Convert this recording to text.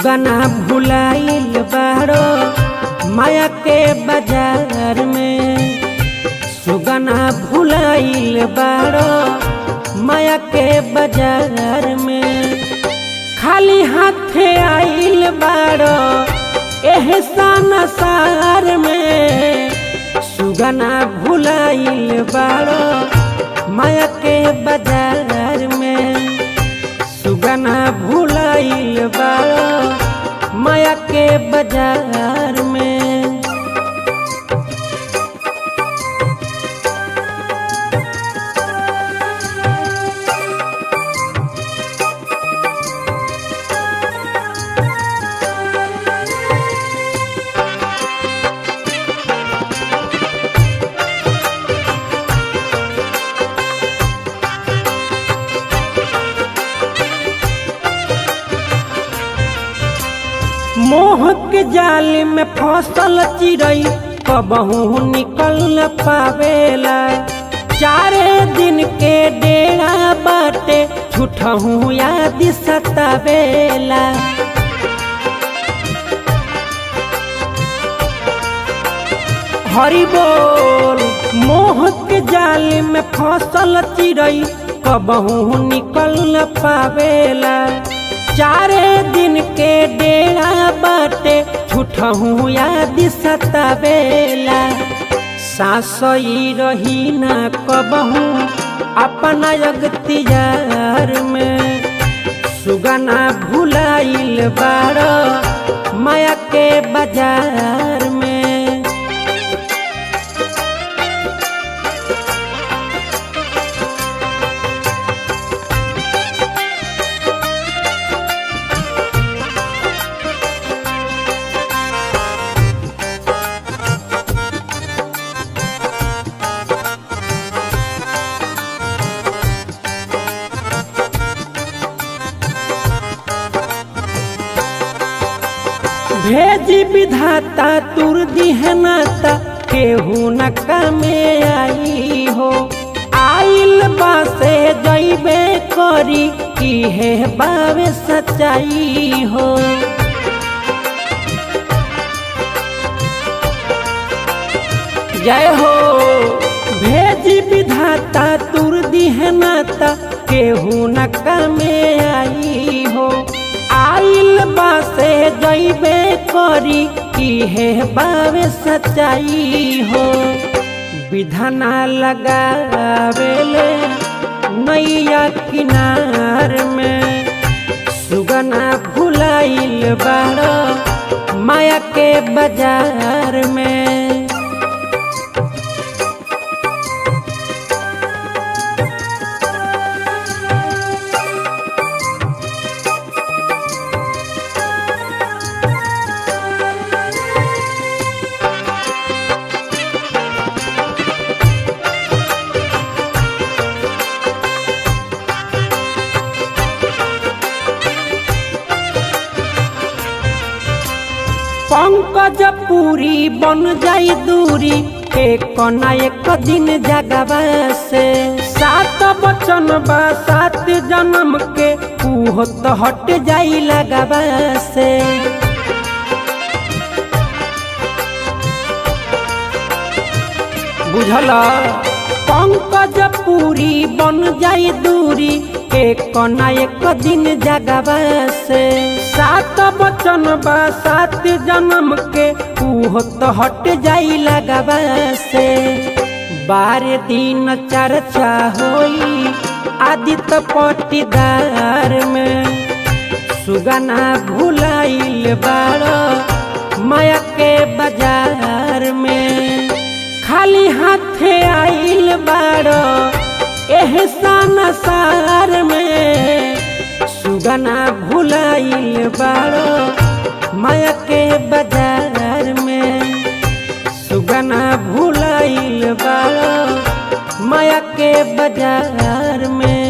सुगना भुलाइल बाड़ो माया के बाजार में। सुगना भुलाइल बाड़ो माया के बाजार में। खाली हाथे आइल बाड़ो एहसान सार में। सुगना भुलाइल बाड़ो माया के बाजार में। सुगना भुलाइल बाड़ो माया के बाजार में। मोह के जाल में फसल चिड़ई कबहू निकल न पावेला। चारे दिन के डेरा बाटे झूठहू याद सतावेला। हरि बोल। मोह के जाल में फसल चिड़ई कबहू निकल न पावेला। चारे दिन के डेरा बाटे झूठहू याद सतावेला। सासई रही ना कबहू अपना अगतियार में। सुगना भुलाइल बाड़ो माया के बाजार में। भेजी विधाता तुर दिहे नाता केहू न कामे आई हो। आइल बासे जइबे करी इहे बावे सच्चाई हो। जय हो। भेजी विधाता तुर दिहे नाता केहू न कामे आई हो। आइल बासे जइबे करी इहे बावे सच्चाई हो। विधाना लगावेले नैया किनार में। सुगना भुलाइल बाड़ो माया के बाजार में। पंकज पूरी बन जाई दूरी एक न एक दिन जगवा से। सात बचन बा सात जन्म के उहो तो हट जाई लगवा से। बुझला। पंकज पूरी बन जाई दूरी एक न एक दिन जगवा से। सात बचन बा सात जन्म के उहो तो हट जाई लगवा से। 12 दिन चर्चा होई आदित्य पटीदार में। सुगना भुलाइल बाड़ो माया के बाजार में। खाली हाथे आइल बाड़ो एहसान सार में। सुगना भुलाइल बाड़ो माया के बाजार में। सुगना भुलाइल बाड़ो माया के बाजार में।